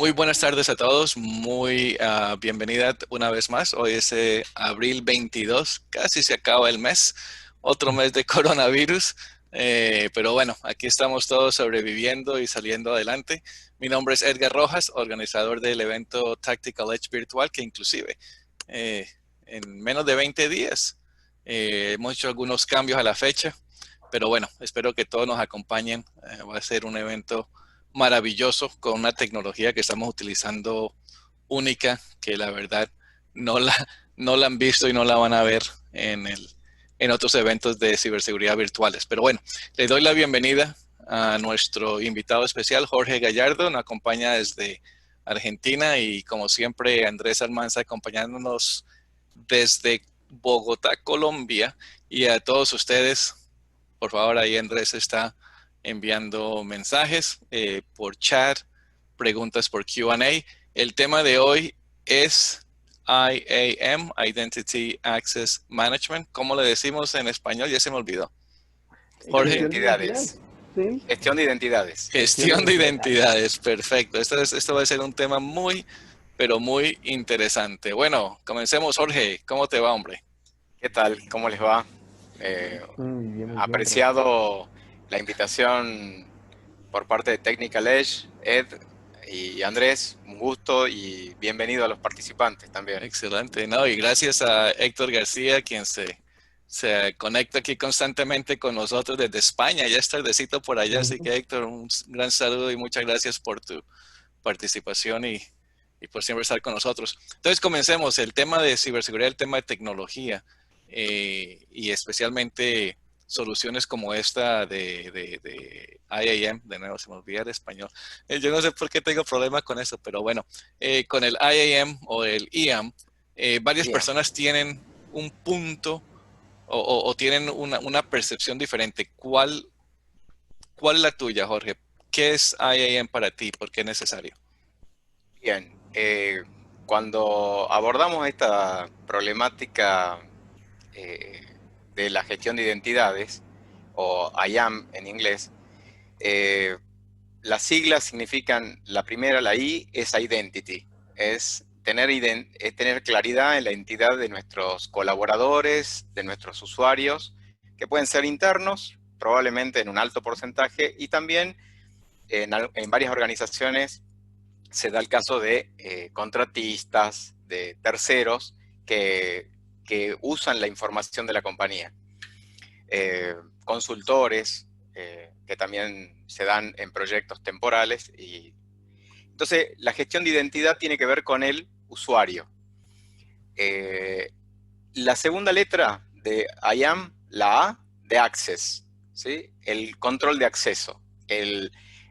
Muy buenas tardes a todos, muy bienvenida una vez más. Hoy es abril 22, casi se acaba el mes, otro mes de coronavirus, pero bueno, aquí estamos todos sobreviviendo y saliendo adelante. Mi nombre es Edgar Rojas, organizador del evento Tactical Edge Virtual, que inclusive eh, en menos de 20 días hemos hecho algunos cambios a la fecha, pero bueno, espero que todos nos acompañen. Va a ser un evento maravilloso con una tecnología que estamos utilizando única, que la verdad no la, no la han visto y no la van a ver en otros eventos de ciberseguridad virtuales. Pero bueno, le doy la bienvenida a nuestro invitado especial, Jorge Gallardo, nos acompaña desde Argentina y como siempre Andrés Almanza acompañándonos desde Bogotá, Colombia. Y a todos ustedes, por favor, ahí Andrés está enviando mensajes por chat, preguntas por Q&A. El tema de hoy es IAM, Identity Access Management. ¿Cómo le decimos en español? Ya se me olvidó. Jorge. Gestión de identidad. Identidades. Sí, Gestión de identidades. gestión de Gestión de identidad. identidades, perfecto. Esto va a ser un tema muy, pero muy interesante. Bueno, comencemos, Jorge. ¿Cómo te va, hombre? ¿Qué tal? ¿Cómo les va? Eh, Muy bien, gracias. Apreciado la invitación por parte de Technical Edge, Ed y Andrés. Un gusto y bienvenido a los participantes también. Excelente, ¿no? Y gracias a Héctor García, quien se conecta aquí constantemente con nosotros desde España. Ya es tardecito por allá, así Ujú. que Héctor, un gran saludo y muchas gracias por tu participación y por siempre estar con nosotros. Entonces, comencemos. El tema de ciberseguridad, el tema de tecnología y especialmente soluciones como esta de IAM, de nuevo se me olvida el español. Yo no sé por qué tengo problemas con eso, pero bueno, con el IAM o el IAM, varias Bien, personas tienen un punto o tienen una percepción diferente. ¿Cuál es la tuya, Jorge? ¿Qué es IAM para ti? ¿Por qué es necesario? bien. Cuando abordamos esta problemática eh, de la gestión de identidades, o IAM en inglés, eh, las siglas significan, la primera, la I, es identity, es tener claridad en la identidad de nuestros colaboradores, de nuestros usuarios, que pueden ser internos, probablemente en un alto porcentaje, y también en varias organizaciones se da el caso de contratistas, de terceros que usan la información de la compañía. Consultores que también se dan en proyectos temporales. Entonces, la gestión de identidad tiene que ver con el usuario. Eh, la segunda letra de IAM, la A, de Access, ¿sí? El control de acceso,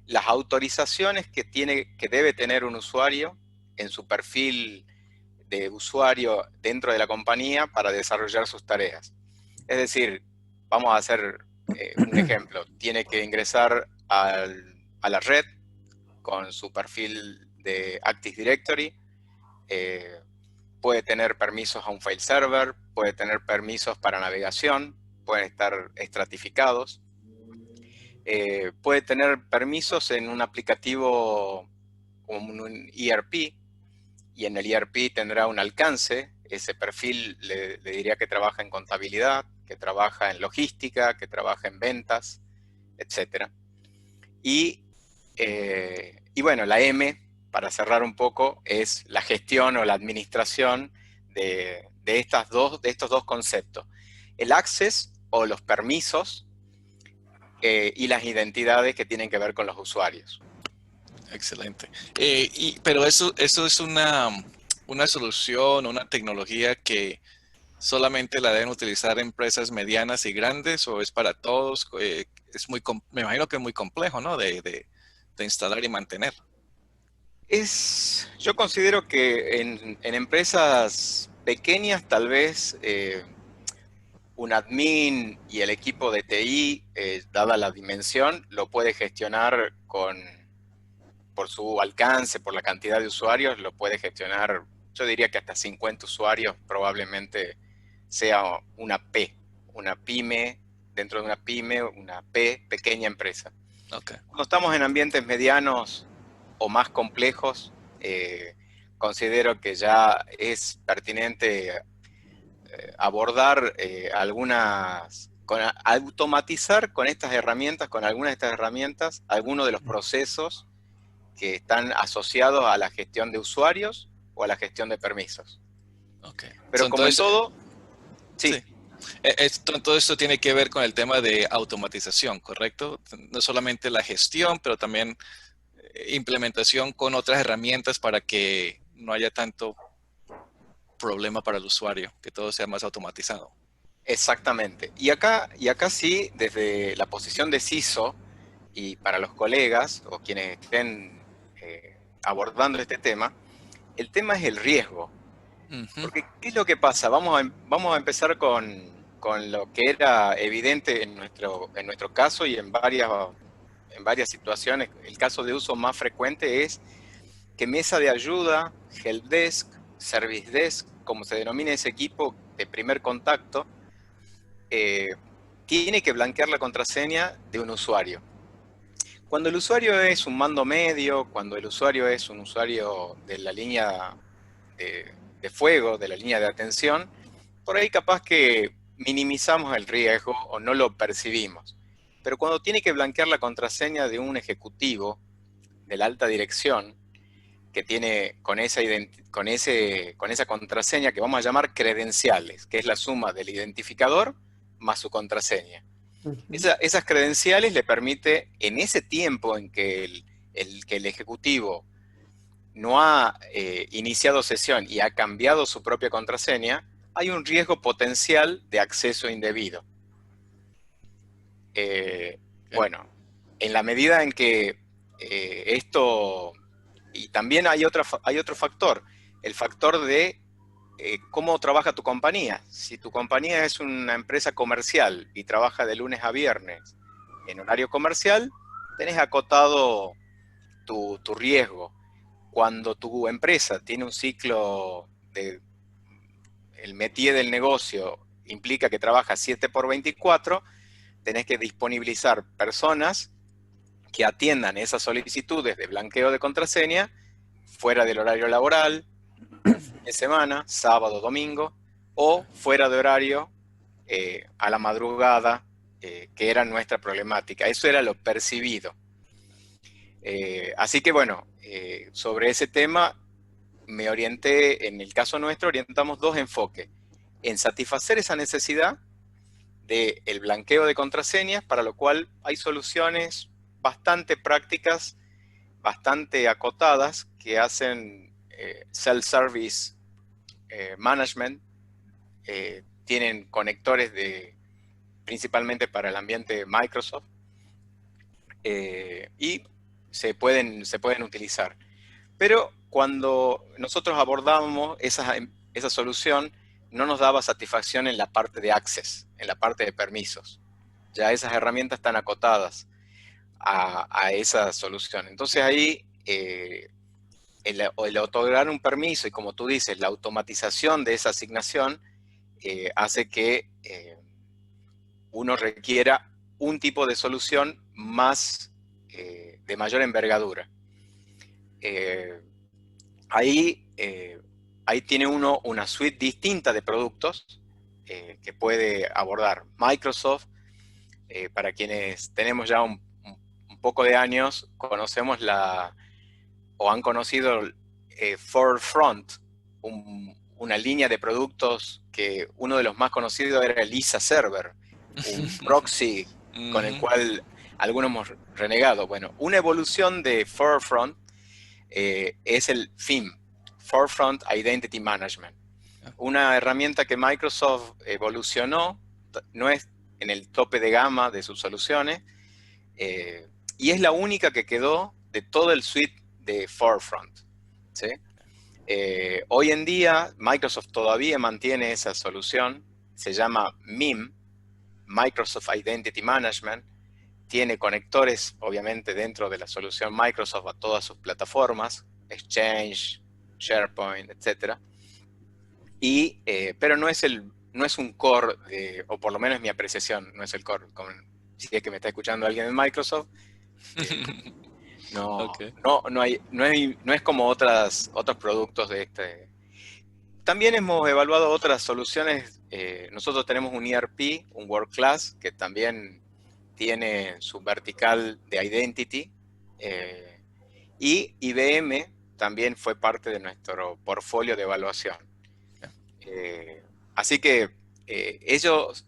las autorizaciones que debe tener un usuario en su perfil de usuario dentro de la compañía para desarrollar sus tareas. Es decir, vamos a hacer un ejemplo. Tiene que ingresar a la red con su perfil de Active Directory. eh, Puede tener permisos a un file server, puede tener permisos para navegación, pueden estar estratificados. Puede tener permisos en un aplicativo como un ERP, y en el ERP tendrá un alcance. Ese perfil le diría que trabaja en contabilidad, que trabaja en logística, que trabaja en ventas, etcétera. Y bueno, la M, para cerrar un poco, es la gestión o la administración de estos dos conceptos. El access o los permisos y las identidades que tienen que ver con los usuarios. Excelente. Pero eso es una solución, una tecnología que solamente la deben utilizar empresas medianas y grandes o es para todos. Me imagino que es muy complejo, ¿no? De instalar y mantener. Yo considero que en empresas pequeñas tal vez un admin y el equipo de TI, dada la dimensión, lo puede gestionar por su alcance, por la cantidad de usuarios, lo puede gestionar, yo diría que hasta 50 usuarios probablemente sea una pyme, dentro de una pyme, una pequeña empresa. Ok. Cuando estamos en ambientes medianos o más complejos, considero que ya es pertinente abordar automatizar con estas herramientas, con algunas de estas herramientas, algunos de los procesos que están asociados a la gestión de usuarios o a la gestión de permisos. Okay. Pero como en todo, sí. Todo esto tiene que ver con el tema de automatización, ¿correcto? No solamente la gestión, pero también implementación con otras herramientas para que no haya tanto problema para el usuario, que todo sea más automatizado. Exactamente. Y acá sí, desde la posición de CISO, y para los colegas o quienes estén abordando este tema, el tema es el riesgo. Porque, ¿qué es lo que pasa? Vamos a empezar con lo que era evidente en nuestro caso y en varias situaciones. El caso de uso más frecuente es que mesa de ayuda, helpdesk, service desk, como se denomina ese equipo de primer contacto, tiene que blanquear la contraseña de un usuario. Cuando el usuario es un mando medio, cuando el usuario es un usuario de la línea de fuego, de la línea de atención, por ahí capaz que minimizamos el riesgo o no lo percibimos. Pero cuando tiene que blanquear la contraseña de un ejecutivo de la alta dirección, que tiene con esa contraseña que vamos a llamar credenciales, que es la suma del identificador más su contraseña. Esas credenciales le permite, en ese tiempo en que el ejecutivo no ha iniciado sesión y ha cambiado su propia contraseña, hay un riesgo potencial de acceso indebido. Bueno, en la medida en que esto... Y también hay otro factor, el factor de cómo trabaja tu compañía. Si tu compañía es una empresa comercial y trabaja de lunes a viernes en horario comercial, tenés acotado tu riesgo. Cuando tu empresa tiene un ciclo el métier del negocio implica que trabaja 7x24, tenés que disponibilizar personas que atiendan esas solicitudes de blanqueo de contraseña fuera del horario laboral, fin de semana, sábado, domingo, o fuera de horario a la madrugada, que era nuestra problemática. Eso era lo percibido. Así que bueno, sobre ese tema me orienté, en el caso nuestro, orientamos dos enfoques. En satisfacer esa necesidad del blanqueo de contraseñas, para lo cual hay soluciones bastante prácticas, bastante acotadas, que hacen self-service management, tienen conectores principalmente para el ambiente Microsoft, y se pueden utilizar. Pero cuando nosotros abordamos esa solución, no nos daba satisfacción en la parte de access, en la parte de permisos. Ya esas herramientas están acotadas a esa solución. Entonces ahí el otorgar un permiso y, como tú dices, la automatización de esa asignación hace que uno requiera un tipo de solución de mayor envergadura. Ahí tiene uno una suite distinta de productos que puede abordar Microsoft. Para quienes tenemos ya un poco de años, conocemos o han conocido Forefront, una línea de productos que uno de los más conocidos era el ISA Server, un proxy con el cual algunos hemos renegado. Bueno, una evolución de Forefront es el FIM, Forefront Identity Management. Una herramienta que Microsoft evolucionó, no es en el tope de gama de sus soluciones, y es la única que quedó de todo el suite de Forefront, ¿sí? Hoy en día Microsoft todavía mantiene esa solución, se llama MIM, Microsoft Identity Management, tiene conectores obviamente dentro de la solución Microsoft a todas sus plataformas, Exchange, SharePoint, etc. Pero no es un core, o por lo menos mi apreciación, no es el core. Si es que me está escuchando alguien de Microsoft, No, Okay. no es como otros productos de este. También hemos evaluado otras soluciones. Nosotros tenemos un ERP, un World Class, que también tiene su vertical de Identity. Y IBM también fue parte de nuestro portfolio de evaluación. Así que ellos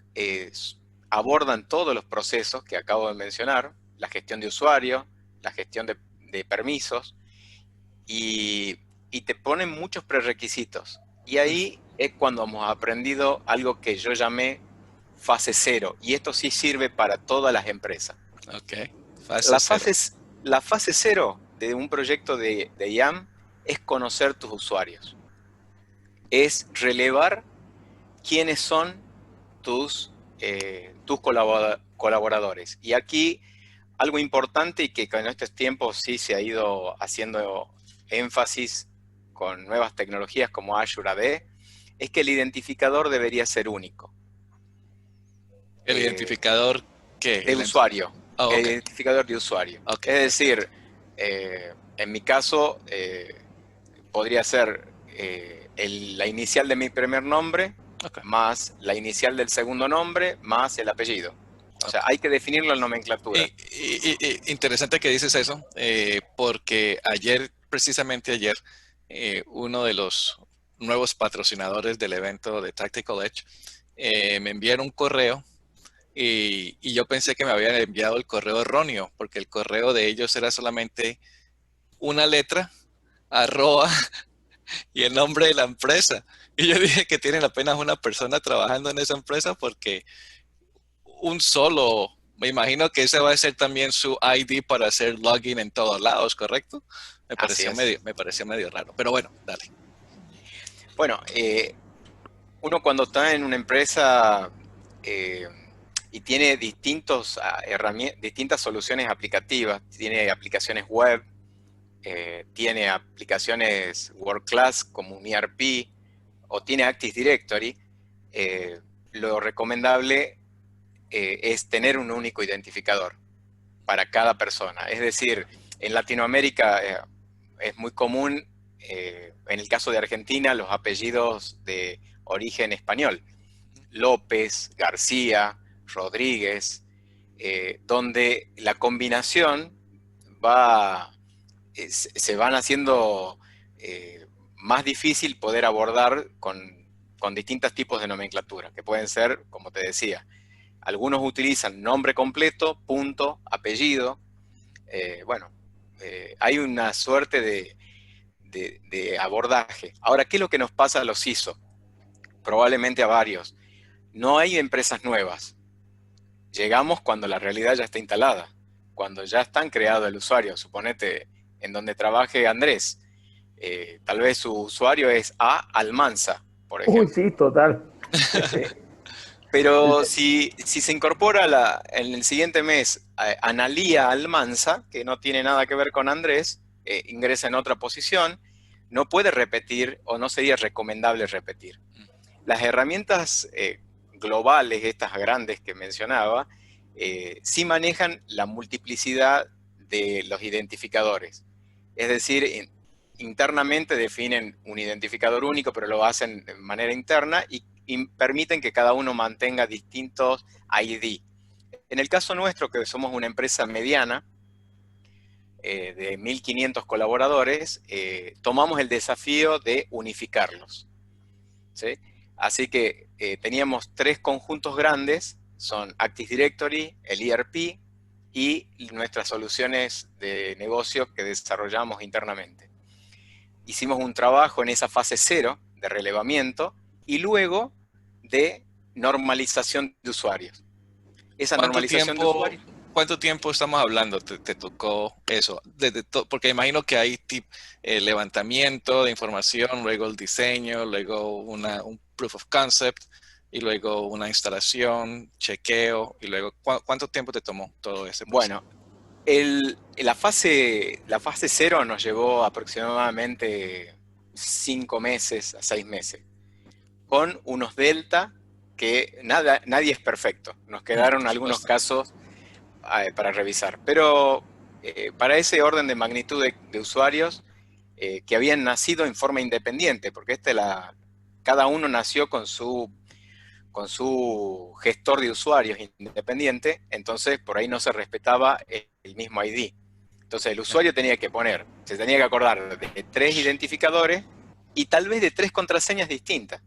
abordan todos los procesos que acabo de mencionar, la gestión de usuario, la gestión de permisos, y te ponen muchos prerequisitos. Y ahí es cuando hemos aprendido algo que yo llamé fase cero, y esto sí sirve para todas las empresas. Ok, fase cero. La fase cero de un proyecto de IAM es conocer tus usuarios, es relevar quiénes son tus colaboradores. Y aquí algo importante y que en estos tiempos sí se ha ido haciendo énfasis con nuevas tecnologías como Azure AD, es que el identificador debería ser único. ¿El identificador qué? De usuario. Oh, El okay. identificador de usuario. Okay, Es decir, en mi caso, podría ser la inicial de mi primer nombre, okay. más la inicial del segundo nombre, más el apellido. O sea, Okay. hay que definirlo en nomenclatura. Interesante que dices eso, porque precisamente ayer, uno de los nuevos patrocinadores del evento de Tactical Edge me enviaron un correo y yo pensé que me habían enviado el correo erróneo, porque el correo de ellos era solamente una letra, arroba, y el nombre de la empresa. Y yo dije que tienen apenas una persona trabajando en esa empresa porque un solo, me imagino que ese va a ser también su ID para hacer login en todos lados, ¿correcto? Así es. Me pareció medio raro, pero bueno, dale. Bueno, uno cuando está en una empresa y tiene distintas soluciones aplicativas, tiene aplicaciones web, tiene aplicaciones World Class como un ERP o tiene Active Directory, lo recomendable es tener un único identificador para cada persona. Es decir, en Latinoamérica es muy común, en el caso de Argentina, los apellidos de origen español. López, García, Rodríguez, donde la combinación se van haciendo más difícil poder abordar con distintos tipos de nomenclatura, que pueden ser, como te decía, algunos utilizan nombre completo, punto, apellido. Hay una suerte de abordaje. Ahora, ¿qué es lo que nos pasa a los ISO? Probablemente a varios. No hay empresas nuevas. Llegamos cuando la realidad ya está instalada, cuando ya están creados el usuario. Suponete, en donde trabaje Andrés, tal vez su usuario es A. Almanza, por ejemplo. Uy, sí, total. Pero si se incorpora en el siguiente mes Analía Almanza, que no tiene nada que ver con Andrés, ingresa en otra posición, no puede repetir o no sería recomendable repetir. Las herramientas globales, estas grandes que mencionaba, sí manejan la multiplicidad de los identificadores. Es decir, internamente definen un identificador único, pero lo hacen de manera interna y permiten que cada uno mantenga distintos ID. En el caso nuestro, que somos una empresa mediana, de 1.500 colaboradores, tomamos el desafío de unificarlos, ¿sí? Así que teníamos 3 conjuntos grandes, son Active Directory, el ERP y nuestras soluciones de negocio que desarrollamos internamente. Hicimos un trabajo en esa fase 0 de relevamiento y luego de normalización de usuarios. Esa normalización de usuarios. ¿Cuánto tiempo estamos hablando? ¿Te tocó eso? Porque imagino que hay levantamiento de información, luego el diseño, luego un proof of concept y luego una instalación, chequeo y luego ¿cuánto tiempo te tomó todo ese proceso? Bueno, la fase 0 nos llevó aproximadamente 5 meses a 6 meses, con unos delta que nadie es perfecto. Nos quedaron algunos casos para revisar. Pero para ese orden de magnitud de usuarios que habían nacido en forma independiente, porque cada uno nació con su gestor de usuarios independiente, entonces por ahí no se respetaba el mismo ID. Entonces el usuario se tenía que acordar de 3 identificadores y tal vez de 3 contraseñas distintas.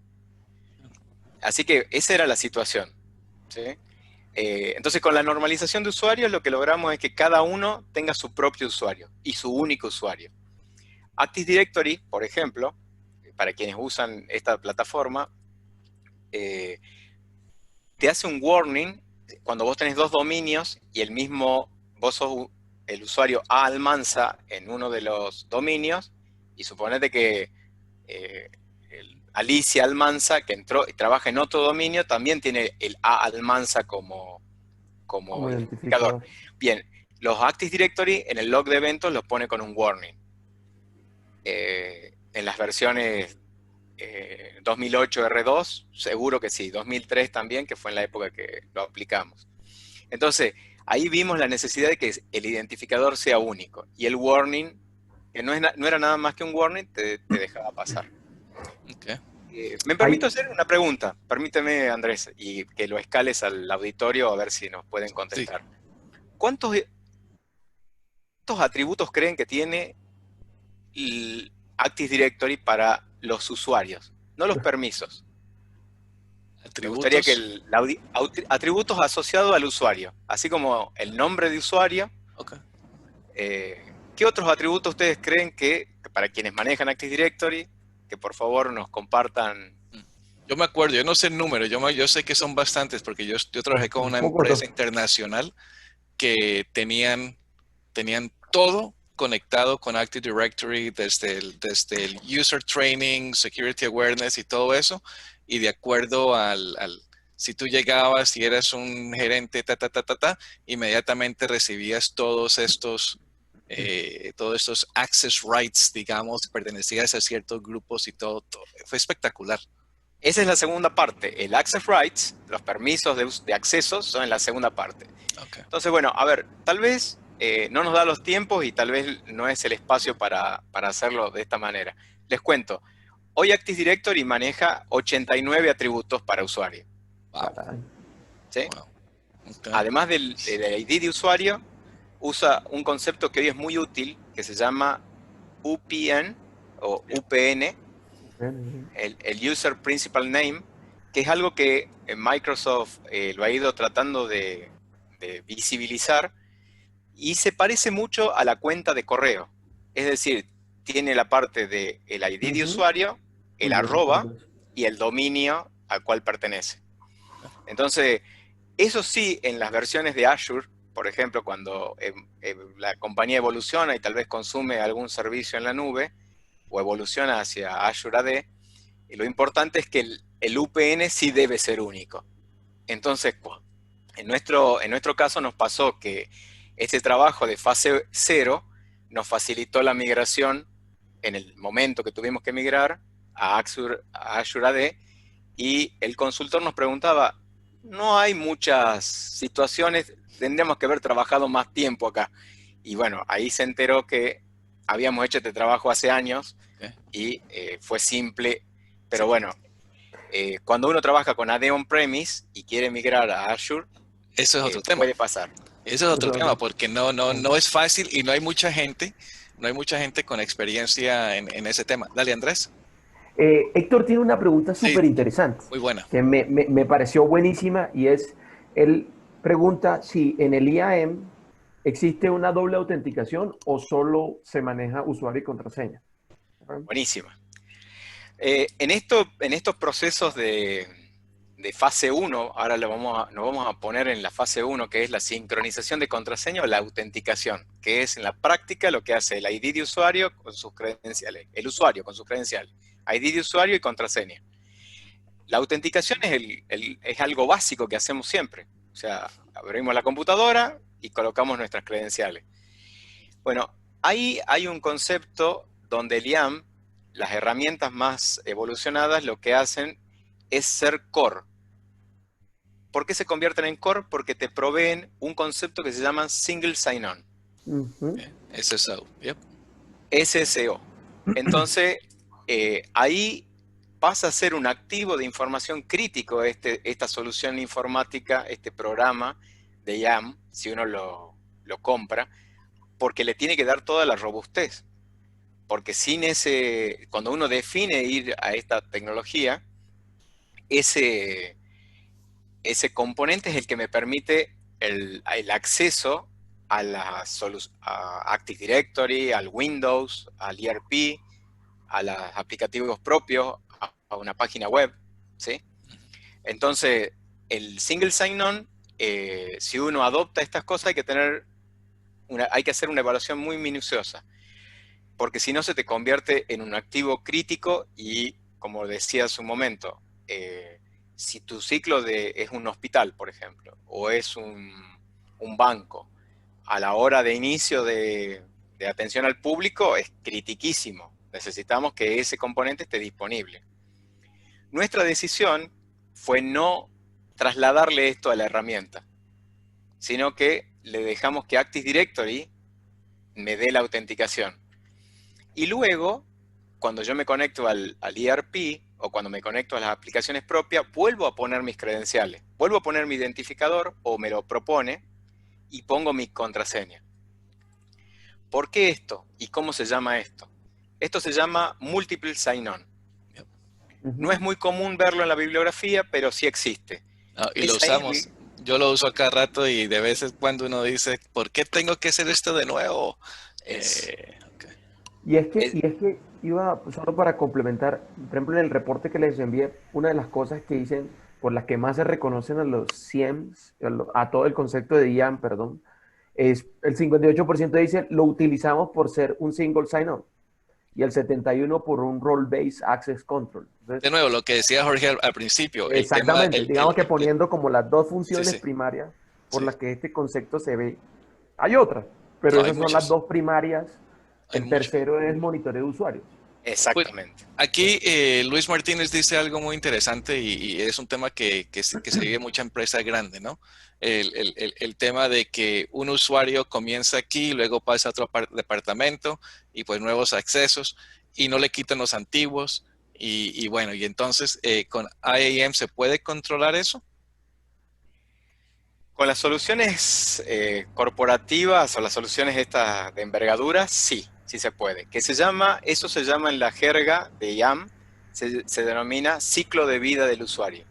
Así que esa era la situación, ¿sí? Entonces con la normalización de usuarios lo que logramos es que cada uno tenga su propio usuario y su único usuario. Active Directory, por ejemplo, para quienes usan esta plataforma, te hace un warning cuando vos tenés 2 dominios y vos sos el usuario A Almanza en uno de los dominios, y suponete que Alicia Almanza, que entró y trabaja en otro dominio, también tiene el A Almanza como identificador. Bien, los Active Directory en el log de eventos los pone con un warning. En las versiones 2008 R2, seguro que sí, 2003 también, que fue en la época que lo aplicamos. Entonces, ahí vimos la necesidad de que el identificador sea único, y el warning, que no era nada más que un warning, te dejaba pasar. Okay. Me permito hacer una pregunta, permíteme, Andrés, y que lo escales al auditorio a ver si nos pueden contestar. Sí. ¿Cuántos atributos creen que tiene el Active Directory para los usuarios? No los permisos. Me gustaría que atributos asociados al usuario, así como el nombre de usuario. Okay. ¿Qué otros atributos ustedes creen que para quienes manejan Active Directory, que por favor nos compartan? Yo me acuerdo, yo no sé el número, yo sé que son bastantes, porque yo trabajé con una empresa internacional que tenían todo conectado con Active Directory desde el user training, security awareness y todo eso, y de acuerdo si tú llegabas y eras un gerente, inmediatamente recibías todos estos access rights, digamos, pertenecías a ciertos grupos y todo. Fue espectacular. Esa es la segunda parte. El access rights, los permisos de acceso, son en la segunda parte. Okay. Entonces, bueno, a ver, tal vez no nos da los tiempos y tal vez no es el espacio para hacerlo de esta manera. Les cuento, hoy Active Directory maneja 89 atributos para usuario. Wow. ¿Sí? Wow. Okay. Además del ID de usuario, usa un concepto que hoy es muy útil, que se llama UPN o UPN, el User Principal Name, que es algo que Microsoft lo ha ido tratando de visibilizar, y se parece mucho a la cuenta de correo. Es decir, tiene la parte del ID de usuario, el arroba y el dominio al cual pertenece. Entonces, eso sí, en las versiones de Azure, por ejemplo, cuando la compañía evoluciona y tal vez consume algún servicio en la nube, o evoluciona hacia Azure AD, lo importante es que el UPN sí debe ser único. Entonces, en nuestro caso nos pasó que este trabajo de fase 0 nos facilitó la migración en el momento que tuvimos que migrar a Azure AD, y el consultor nos preguntaba, no hay muchas situaciones, tendríamos que haber trabajado más tiempo acá. Y bueno, ahí se enteró que habíamos hecho este trabajo hace años y fue simple, pero bueno, cuando uno trabaja con AD on-premise y quiere migrar a Azure, eso es otro tema. Puede pasar. Eso es otro tema, porque no es fácil y no hay mucha gente con experiencia en ese tema. Dale, Andrés. Héctor tiene una pregunta súper interesante. Muy buena. Que me pareció buenísima, y él pregunta si en el IAM existe una doble autenticación o solo se maneja usuario y contraseña. Buenísima. En estos procesos de fase 1, ahora nos vamos a poner en la fase 1, que es la sincronización de contraseña o la autenticación, que es en la práctica lo que hace el ID de usuario con sus credenciales, el usuario con sus credenciales, ID de usuario y contraseña. La autenticación es algo básico que hacemos siempre. O sea, abrimos la computadora y colocamos nuestras credenciales. Bueno, ahí hay un concepto donde el IAM, las herramientas más evolucionadas, lo que hacen es ser core. ¿Por qué se convierten en core? Porque te proveen un concepto que se llama single sign-on. SSO, yep. SSO. Entonces, ahí pasa a ser un activo de información crítico esta solución informática, este programa de IAM, si uno lo compra, porque le tiene que dar toda la robustez. Porque sin cuando uno define ir a esta tecnología, ese componente es el que me permite el acceso a Active Directory, al Windows, al ERP, a los aplicativos propios, a una página web, ¿sí? Entonces, el single sign-on, si uno adopta estas cosas, hay que hacer una evaluación muy minuciosa, porque si no se te convierte en un activo crítico y, como decía hace un momento, si tu ciclo es un hospital, por ejemplo, o es un banco, a la hora de inicio de atención al público es critiquísimo. Necesitamos que ese componente esté disponible. Nuestra decisión fue no trasladarle esto a la herramienta, sino que le dejamos que Active Directory me dé la autenticación. Y luego, cuando yo me conecto al ERP o cuando me conecto a las aplicaciones propias, vuelvo a poner mis credenciales, vuelvo a poner mi identificador o me lo propone y pongo mi contraseña. ¿Por qué esto? ¿Y cómo se llama esto? Esto se llama Multiple Sign-On. No es muy común verlo en la bibliografía, pero sí existe. Y lo usamos. Yo lo uso acá rato y de vez en cuando uno dice, ¿por qué tengo que hacer esto de nuevo? Okay. Y es que iba, solo para complementar, por ejemplo, en el reporte que les envié, una de las cosas que dicen, por las que más se reconocen a los SIEMs, a todo el concepto de IAM, perdón, es el 58% dice, lo utilizamos por ser un single sign-on y el 71% por un role-based access control. Entonces, de nuevo, lo que decía Jorge al principio. Exactamente, digamos que poniendo como las dos funciones primarias por las que este concepto se ve. Hay otras, pero esas son las dos primarias. El tercero es monitoreo de usuarios. Exactamente. Pues aquí Luis Martínez dice algo muy interesante y es un tema que se vive en mucha empresa grande, ¿no? El tema de que un usuario comienza aquí, luego pasa a otro departamento y pues nuevos accesos y no le quitan los antiguos y bueno, y entonces con IAM ¿se puede controlar eso? Con las soluciones corporativas o las soluciones estas de envergadura, sí se puede. Eso se llama en la jerga de IAM, se denomina ciclo de vida del usuario.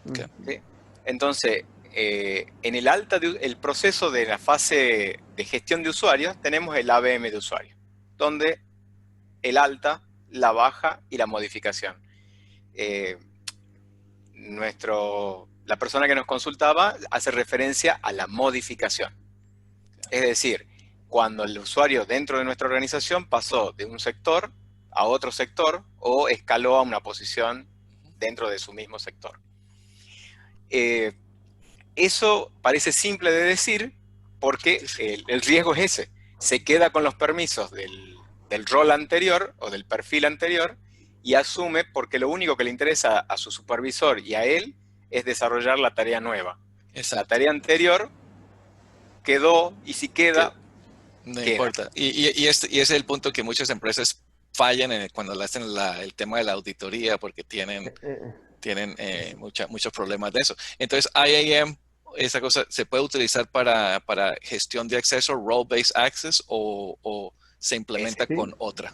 Okay. ¿Sí? Entonces, en el proceso de la fase de gestión de usuarios, tenemos el ABM de usuario, donde el alta, la baja y la modificación. La persona que nos consultaba hace referencia a la modificación. Es decir, cuando el usuario dentro de nuestra organización pasó de un sector a otro sector o escaló a una posición dentro de su mismo sector. Eso parece simple de decir porque el riesgo es ese. Se queda con los permisos del rol anterior o del perfil anterior y asume porque lo único que le interesa a su supervisor y a él es desarrollar la tarea nueva. Exacto. La tarea anterior quedó y si queda, no importa. Y ese es el punto que muchas empresas fallan cuando le hacen el tema de la auditoría porque tienen muchos problemas de eso. Entonces, IAM, esa cosa, ¿se puede utilizar para gestión de acceso, role-based access o se implementa con otra?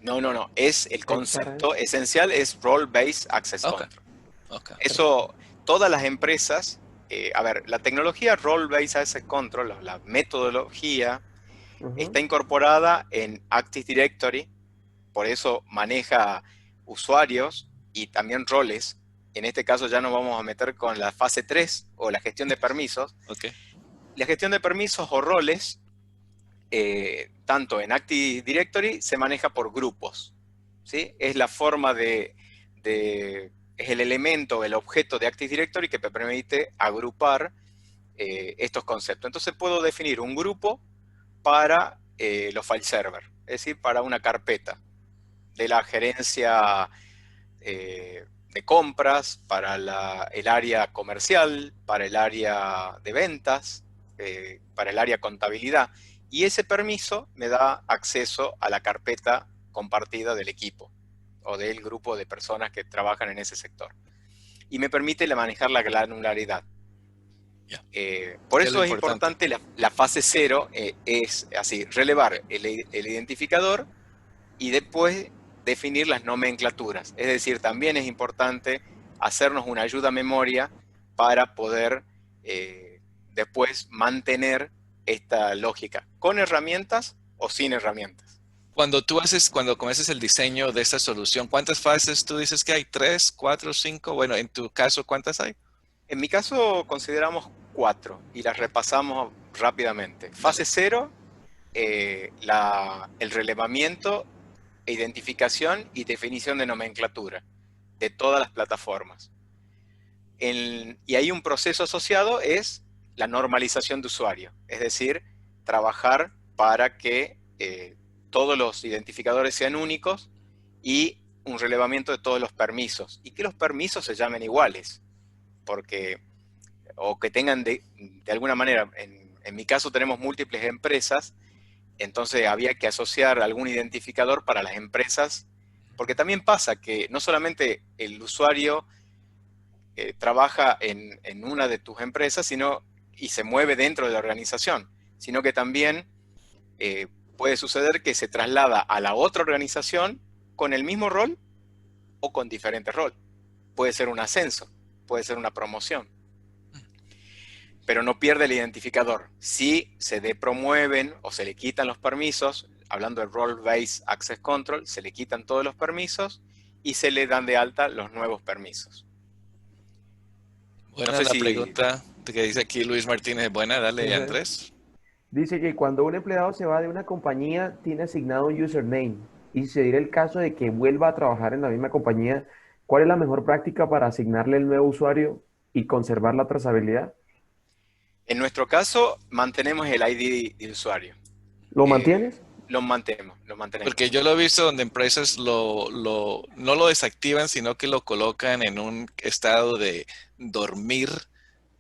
No. Es el concepto esencial es role-based access control. Okay. Eso, todas las empresas, la tecnología role-based access control, la metodología, está incorporada en Active Directory, por eso maneja usuarios y también roles. En este caso ya nos vamos a meter con la fase 3 o la gestión de permisos. Okay. La gestión de permisos o roles, tanto en Active Directory, se maneja por grupos, ¿sí? Es la forma es el elemento, el objeto de Active Directory que me permite agrupar estos conceptos. Entonces puedo definir un grupo para los file server, es decir, para una carpeta de la gerencia de compras, para el área comercial, para el área de ventas, para el área contabilidad. Y ese permiso me da acceso a la carpeta compartida del equipo o del grupo de personas que trabajan en ese sector. Y me permite manejar la granularidad. Por eso es importante la fase 0, es así, relevar el identificador y después definir las nomenclaturas. Es decir, también es importante hacernos una ayuda a memoria para poder después mantener esta lógica, con herramientas o sin herramientas. Cuando comienzas el diseño de esta solución, ¿cuántas fases tú dices que hay? ¿3, 4, 5? Bueno, en tu caso, ¿cuántas hay? En mi caso consideramos 4 y las repasamos rápidamente. Fase 0, el relevamiento, identificación y definición de nomenclatura de todas las plataformas. Y hay un proceso asociado, es la normalización de usuario, es decir, trabajar para que todos los identificadores sean únicos y un relevamiento de todos los permisos, y que los permisos se llamen iguales, o que tengan de alguna manera, en mi caso tenemos múltiples empresas, entonces había que asociar algún identificador para las empresas, porque también pasa que no solamente el usuario trabaja en una de tus empresas y se mueve dentro de la organización, sino que también puede suceder que se traslada a la otra organización con el mismo rol o con diferente rol. Puede ser un ascenso, puede ser una promoción, pero no pierde el identificador. Si se depromueven o se le quitan los permisos, hablando de Role-Based Access Control, se le quitan todos los permisos y se le dan de alta los nuevos permisos. Buena la pregunta que dice aquí Luis Martínez. Buena, dale, Andrés. Dice que cuando un empleado se va de una compañía, tiene asignado un username. Y si se diera el caso de que vuelva a trabajar en la misma compañía, ¿cuál es la mejor práctica para asignarle el nuevo usuario y conservar la trazabilidad? En nuestro caso, mantenemos el ID de usuario. ¿Lo mantienes? Lo mantenemos. Porque yo lo he visto donde empresas no lo desactivan, sino que lo colocan en un estado de dormir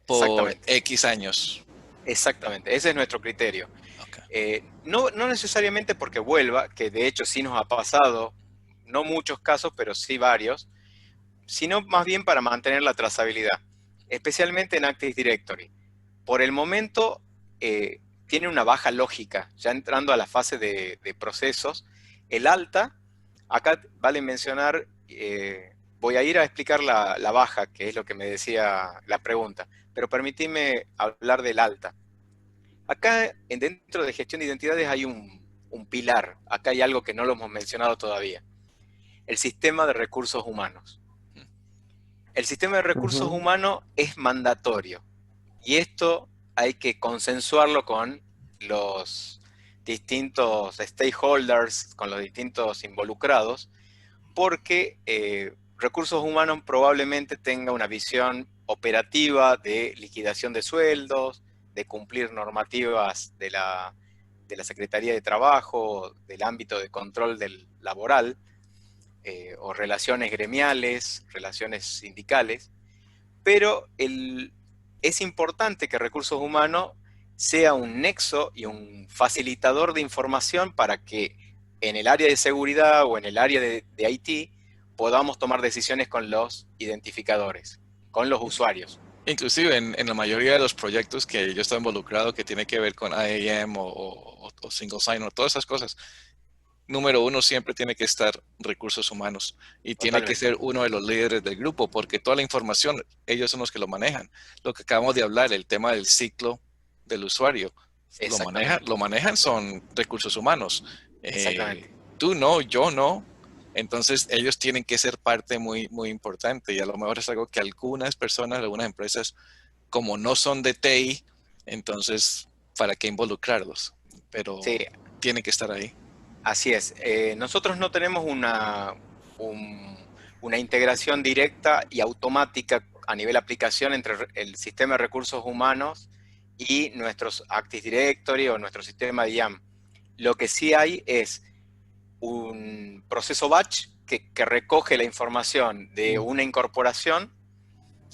por X años. Exactamente, ese es nuestro criterio. Okay. No necesariamente porque vuelva, que de hecho sí nos ha pasado, no muchos casos, pero sí varios, sino más bien para mantener la trazabilidad, especialmente en Active Directory. Por el momento tiene una baja lógica, ya entrando a la fase de procesos. El alta, acá vale mencionar, voy a ir a explicar la baja, que es lo que me decía la pregunta, pero permitidme hablar del alta. Acá, dentro de gestión de identidades, hay un pilar. Acá hay algo que no lo hemos mencionado todavía. El sistema de recursos humanos. El sistema de recursos humanos es mandatorio. Y esto hay que consensuarlo con los distintos stakeholders, con los distintos involucrados, porque recursos humanos probablemente tenga una visión operativa de liquidación de sueldos, de cumplir normativas de la Secretaría de Trabajo, del ámbito de control laboral, o relaciones gremiales, relaciones sindicales, pero es importante que recursos humanos sea un nexo y un facilitador de información para que en el área de seguridad o en el área de IT podamos tomar decisiones con los identificadores, con los usuarios. Inclusive en la mayoría de los proyectos que yo estoy involucrado, que tiene que ver con IAM o Single Sign-On, todas esas cosas, número uno siempre tiene que estar recursos humanos y tiene que ser uno de los líderes del grupo, porque toda la información, ellos son los que lo manejan. Lo que acabamos de hablar, el tema del ciclo del usuario, lo manejan son recursos humanos. Tú no, yo no. Entonces ellos tienen que ser parte muy, muy importante, y a lo mejor es algo que algunas personas, algunas empresas, como no son de TI, entonces, ¿para qué involucrarlos? Pero tienen que estar ahí. Así es. Nosotros no tenemos una integración directa y automática a nivel aplicación entre el sistema de recursos humanos y nuestros Active Directory o nuestro sistema de IAM. Lo que sí hay es un proceso batch que recoge la información de una incorporación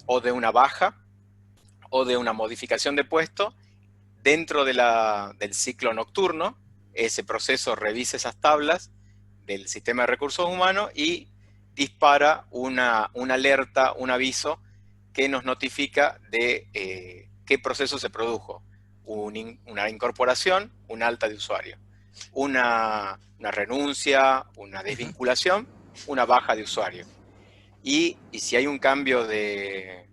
o de una baja o de una modificación de puesto dentro del ciclo nocturno, ese proceso revisa esas tablas del sistema de recursos humanos y dispara una alerta, un aviso que nos notifica de qué proceso se produjo. Una incorporación, un alta de usuario. Una renuncia, una desvinculación, una baja de usuario. Y si hay un cambio de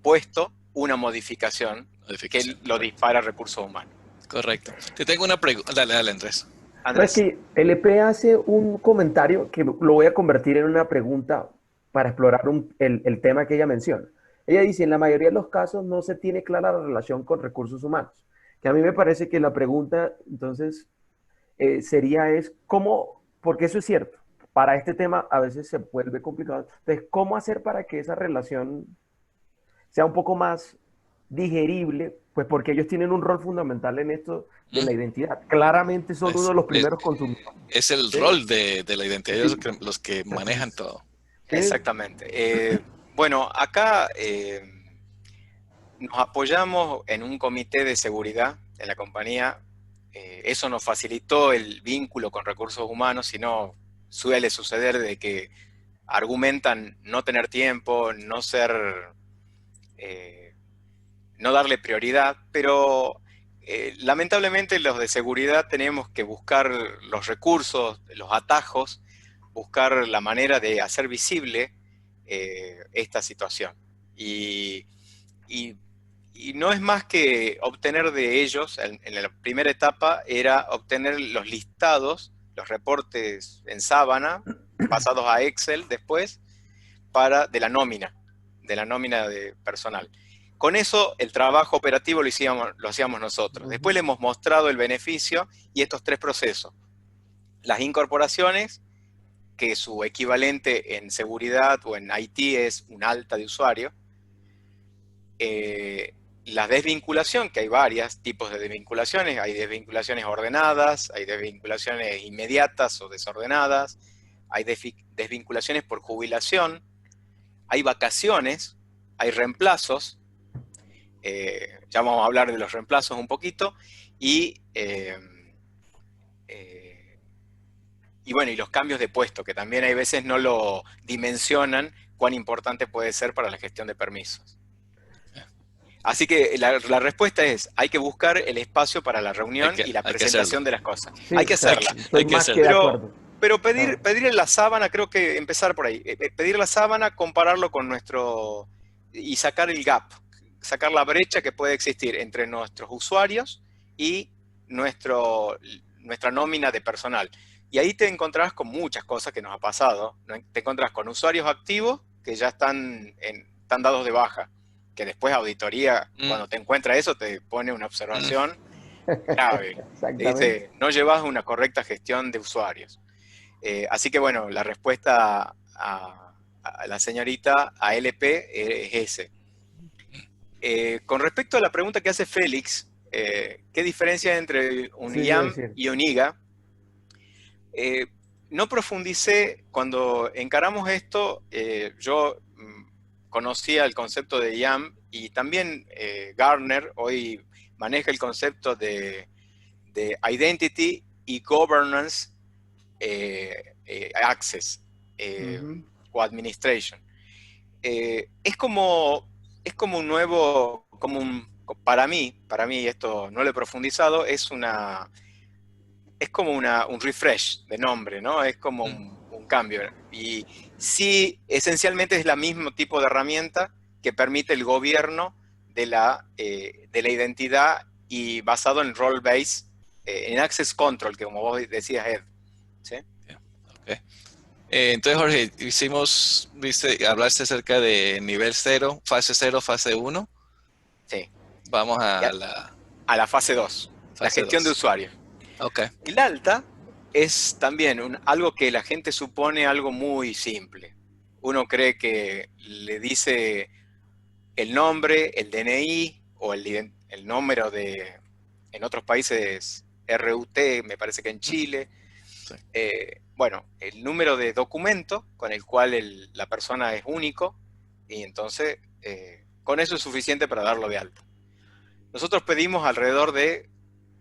puesto, una modificación que lo dispara a recursos humanos. Correcto. Te tengo una pregunta. Dale, Andrés. Andrés. Que LP hace un comentario que lo voy a convertir en una pregunta para explorar el tema que ella menciona. Ella dice, en la mayoría de los casos no se tiene clara la relación con recursos humanos. Que a mí me parece que la pregunta, entonces, sería ¿cómo? Porque eso es cierto. Para este tema a veces se vuelve complicado. Entonces, ¿cómo hacer para que esa relación sea un poco más digerible? Pues porque ellos tienen un rol fundamental en esto de la identidad. Claramente son uno de los primeros consumidores. Es el rol de la identidad, ellos los que manejan todo. Exactamente. Bueno, acá nos apoyamos en un comité de seguridad en la compañía. Eso nos facilitó el vínculo con recursos humanos, si no suele suceder de que argumentan no tener tiempo, no darle prioridad, pero lamentablemente los de seguridad tenemos que buscar los recursos, los atajos, buscar la manera de hacer visible esta situación. Y no es más que obtener de ellos, en la primera etapa era obtener los listados, los reportes en sábana, pasados a Excel después, de la nómina de personal. Con eso el trabajo operativo lo hacíamos nosotros. Después le hemos mostrado el beneficio y estos 3 procesos. Las incorporaciones, que su equivalente en seguridad o en IT es un alta de usuario. La desvinculación, que hay varios tipos de desvinculaciones. Hay desvinculaciones ordenadas, hay desvinculaciones inmediatas o desordenadas, hay desvinculaciones por jubilación, hay vacaciones, hay reemplazos. Ya vamos a hablar de los reemplazos un poquito, y bueno, y los cambios de puesto, que también hay veces no lo dimensionan cuán importante puede ser para la gestión de permisos. Así que la respuesta es, hay que buscar el espacio para la reunión y la presentación de las cosas. Sí, hay que hacerla. Pero pedir en la sábana, creo que empezar por ahí. Pedir la sábana, compararlo con y sacar el gap, sacar la brecha que puede existir entre nuestros usuarios y nuestra nómina de personal. Y ahí te encontrás con muchas cosas que nos ha pasado. Te encontrás con usuarios activos que ya están dados de baja, que después auditoría, cuando te encuentra eso, te pone una observación grave. Te dice, no llevas una correcta gestión de usuarios. Así que bueno, la respuesta a la señorita, a LP, es ese. Con respecto a la pregunta que hace Félix, ¿qué diferencia entre un IAM y un IGA? No profundicé, cuando encaramos esto, yo conocía el concepto de IAM y también Gartner hoy maneja el concepto de Identity y Governance Access o Administration. Es como un nuevo, para mí esto no lo he profundizado, es como un refresh de nombre, ¿no? Es como un cambio. Y sí, esencialmente es el mismo tipo de herramienta que permite el gobierno de la identidad y basado en role-based, en access control, que como vos decías, Ed. ¿Sí? Okay. Entonces, Jorge, hablaste acerca de nivel 0, fase 0, fase 1. Sí. Vamos a la fase 2, la gestión de usuarios. Okay. El alta es también algo que la gente supone algo muy simple. Uno cree que le dice el nombre, el DNI o el número en otros países, RUT, me parece que en Chile. Sí. Bueno, el número de documento con el cual la persona es único, y entonces Con eso es suficiente para darlo de alta. Nosotros pedimos alrededor de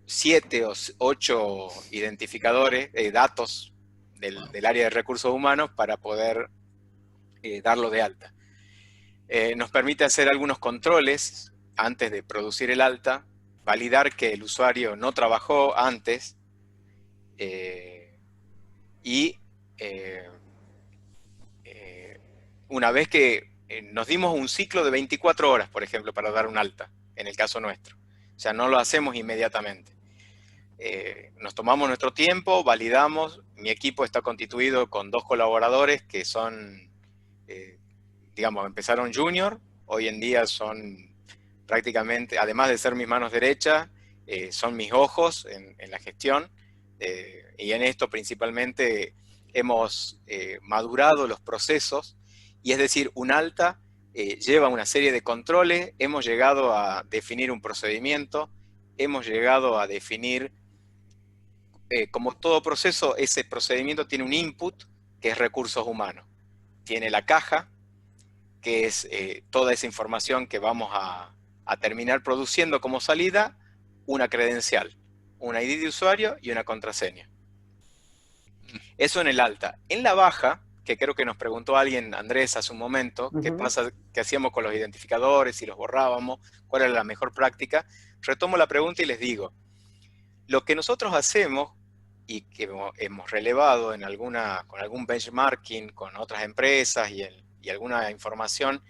7 o 8 identificadores, datos del área de recursos humanos para poder darlo de alta. Nos permite hacer algunos controles antes de producir el alta, validar que el usuario no trabajó antes y una vez que nos dimos un ciclo de 24 horas, por ejemplo, para dar un alta, en el caso nuestro. O sea, no lo hacemos inmediatamente. Nos tomamos nuestro tiempo, validamos. Mi equipo está constituido con 2 colaboradores que son, digamos, empezaron junior, hoy en día son prácticamente, además de ser mis manos derechas, son mis ojos en la gestión, y en esto principalmente hemos madurado los procesos, y es decir, un alta lleva una serie de controles, hemos llegado a definir un procedimiento, hemos llegado a definir, como todo proceso, ese procedimiento tiene un input, que es recursos humanos. Tiene la caja, que es toda esa información que vamos a terminar produciendo como salida, una credencial, un ID de usuario y una contraseña. Eso en el alta. En la baja, que creo que nos preguntó alguien, Andrés, hace un momento, qué pasa, qué hacíamos con los identificadores, si los borrábamos, cuál era la mejor práctica. Retomo la pregunta y les digo, lo que nosotros hacemos y que hemos relevado con algún benchmarking con otras empresas y alguna información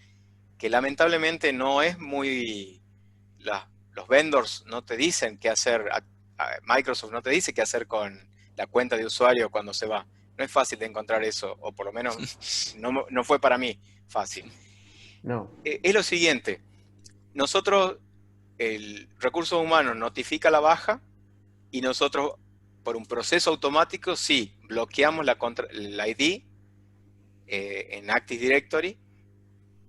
que lamentablemente no es muy... los vendors no te dicen qué hacer, Microsoft no te dice qué hacer con la cuenta de usuario cuando se va. No es fácil de encontrar eso, o por lo menos no fue para mí fácil. No. Es lo siguiente, nosotros, el recurso humano notifica la baja y nosotros, por un proceso automático, sí, bloqueamos la ID en Active Directory.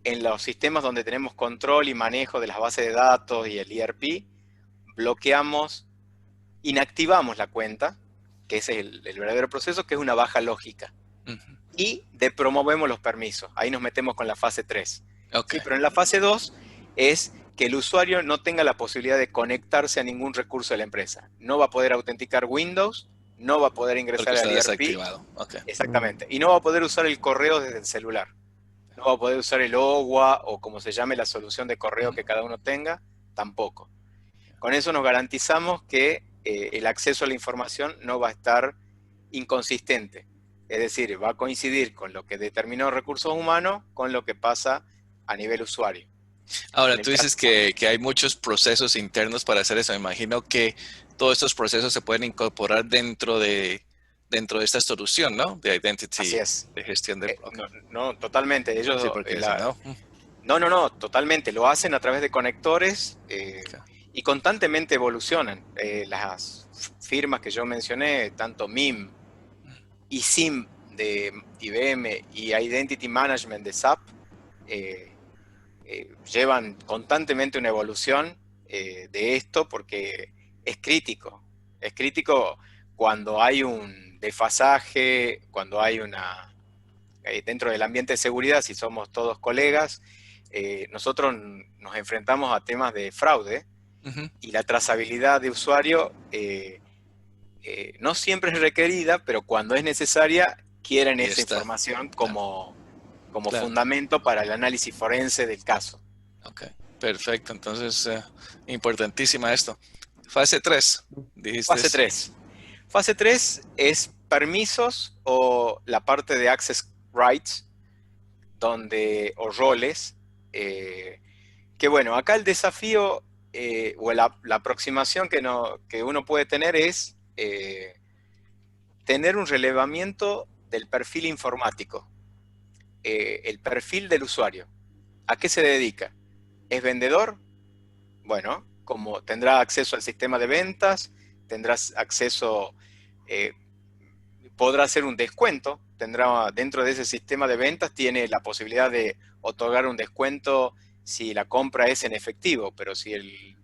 En los sistemas donde tenemos control y manejo de las bases de datos y el ERP, bloqueamos, inactivamos la cuenta, que ese es el verdadero proceso, que es una baja lógica. Y promovemos los permisos. Ahí nos metemos con la fase 3. Okay. Sí, pero en la fase 2 es que el usuario no tenga la posibilidad de conectarse a ningún recurso de la empresa. No va a poder autenticar Windows, no va a poder ingresar al ERP. Desactivado. Okay. Exactamente. Y no va a poder usar el correo desde el celular. No va a poder usar el OWA o como se llame la solución de correo que cada uno tenga, tampoco. Con eso nos garantizamos que el acceso a la información no va a estar inconsistente. Es decir, va a coincidir con lo que determinó recursos humanos con lo que pasa a nivel usuario. Ahora, tú dices que hay muchos procesos internos para hacer eso. Me imagino que todos estos procesos se pueden incorporar dentro de esta solución, ¿no? De Identity. Así es. De gestión de... No, totalmente. Ellos, sí, porque no, totalmente. Lo hacen a través de conectores y constantemente evolucionan. Las firmas que yo mencioné, tanto MIM y SIM de IBM y Identity Management de SAP, llevan constantemente una evolución de esto porque es crítico. Es crítico cuando hay un desfasaje, cuando hay dentro del ambiente de seguridad, si somos todos colegas, nosotros nos enfrentamos a temas de fraude y la trazabilidad de usuario no siempre es requerida, pero cuando es necesaria, quieren esa información como fundamento para el análisis forense del caso. Ok, perfecto. Entonces, importantísima esto. Fase 3, dijiste. Fase 3. Fase 3 es permisos o la parte de access rights, o roles, que bueno, acá el desafío o la aproximación que uno puede tener es tener un relevamiento del perfil informático, el perfil del usuario. ¿A qué se dedica? ¿Es vendedor? Bueno, como tendrá acceso al sistema de ventas, tendrás acceso, podrá hacer un descuento, tendrá dentro de ese sistema de ventas, tiene la posibilidad de otorgar un descuento si la compra es en efectivo, pero si el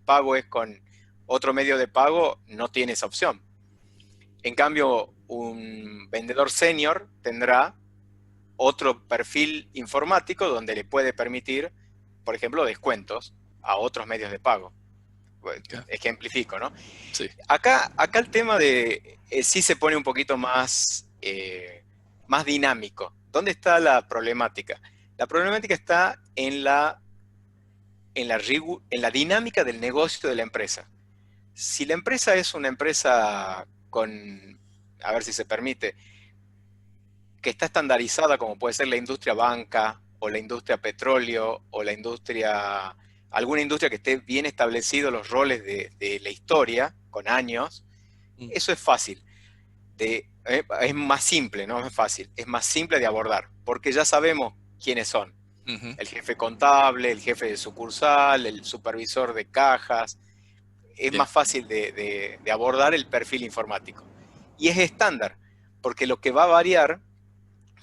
pago es con otro medio de pago, no tiene esa opción. En cambio, un vendedor senior tendrá otro perfil informático donde le puede permitir, por ejemplo, descuentos a otros medios de pago. Ejemplifico, ¿no? Sí. Acá el tema de sí se pone un poquito más dinámico. ¿Dónde está la problemática? La problemática está en la dinámica del negocio de la empresa. Si la empresa es una empresa a ver si se permite, que está estandarizada, como puede ser la industria banca, o la industria petróleo, o alguna industria que esté bien establecidos los roles de la historia, con años, eso es fácil. Es más simple, no es fácil, es más simple de abordar, porque ya sabemos quiénes son. El jefe contable, el jefe de sucursal, el supervisor de cajas. Es más fácil de abordar el perfil informático. Y es estándar, porque lo que va a variar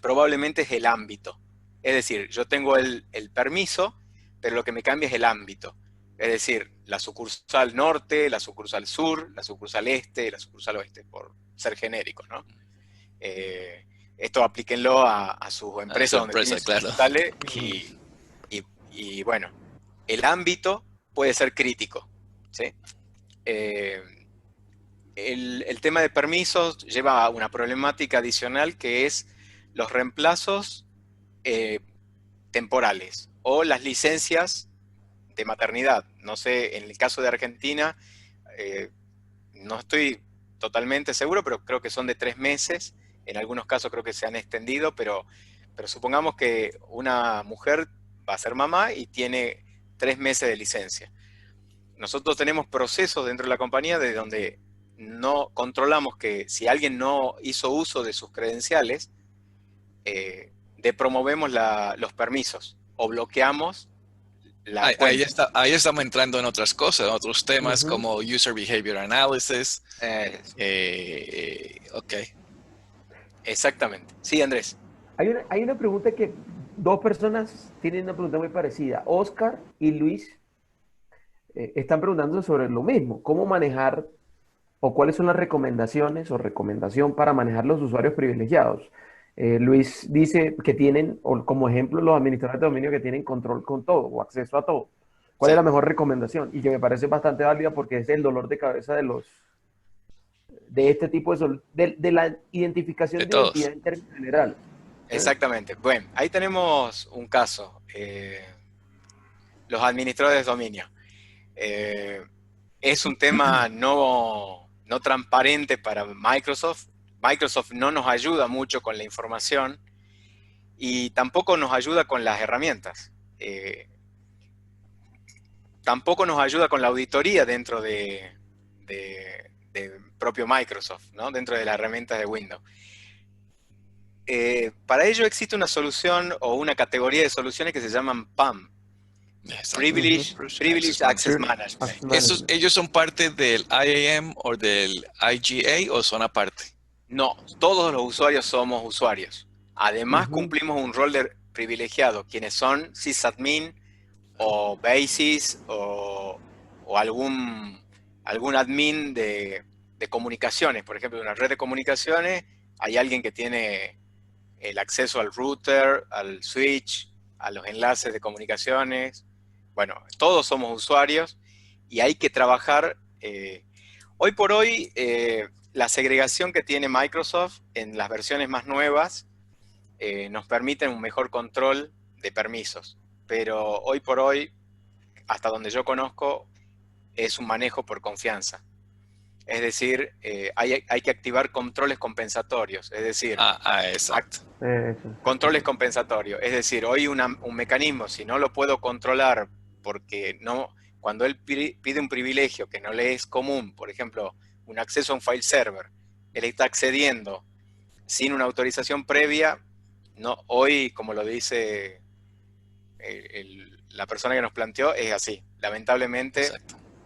probablemente es el ámbito. Es decir, yo tengo el permiso, pero lo que me cambia es el ámbito. Es decir, la sucursal norte, la sucursal sur, la sucursal este, la sucursal oeste, por ser genérico, ¿no? Esto aplíquenlo a sus empresas donde tienen sucursales, claro. Y bueno, el ámbito puede ser crítico, ¿sí? El tema de permisos lleva a una problemática adicional que es los reemplazos temporales o las licencias de maternidad. No sé, en el caso de Argentina, no estoy totalmente seguro, pero creo que son de 3 meses. En algunos casos creo que se han extendido, pero supongamos que una mujer va a ser mamá y tiene 3 meses de licencia. Nosotros tenemos procesos dentro de la compañía de donde no controlamos que si alguien no hizo uso de sus credenciales, depromovemos los permisos o bloqueamos la cuenta. Ahí estamos entrando en otras cosas, en otros temas como User Behavior Analysis. Ok. Exactamente. Sí, Andrés. Hay una pregunta que dos personas tienen una pregunta muy parecida. Oscar y Luis están preguntando sobre lo mismo. ¿Cómo manejar o cuáles son las recomendaciones o recomendación para manejar los usuarios privilegiados? Luis dice que tienen, o como ejemplo, los administradores de dominio que tienen control con todo o acceso a todo. ¿Cuál es la mejor recomendación? Y que me parece bastante válida porque es el dolor de cabeza de este tipo de la identificación de identidad en términos generales. Exactamente. Bueno, ahí tenemos un caso. Los administradores de dominio. Es un tema no transparente para Microsoft. Microsoft no nos ayuda mucho con la información y tampoco nos ayuda con las herramientas. Tampoco nos ayuda con la auditoría dentro de propio Microsoft, ¿no? Dentro de las herramientas de Windows. Para ello existe una solución o una categoría de soluciones que se llaman PAM. Privileged Access Management. ¿Ellos son parte del IAM o del IGA o son aparte? No, todos los usuarios somos usuarios. Además cumplimos un rol de privilegiado, quienes son sysadmin o basis o algún admin de comunicaciones. Por ejemplo, en una red de comunicaciones hay alguien que tiene el acceso al router, al switch, a los enlaces de comunicaciones. Bueno, todos somos usuarios y hay que trabajar. Hoy por hoy, la segregación que tiene Microsoft en las versiones más nuevas nos permite un mejor control de permisos. Pero hoy por hoy, hasta donde yo conozco, es un manejo por confianza. Es decir, hay que activar controles compensatorios. Es decir, exacto. Controles compensatorios. Es decir, hoy un mecanismo, si no lo puedo controlar porque cuando él pide un privilegio que no le es común, por ejemplo, un acceso a un file server, él está accediendo sin una autorización previa, hoy, como lo dice la persona que nos planteó, es así. Lamentablemente,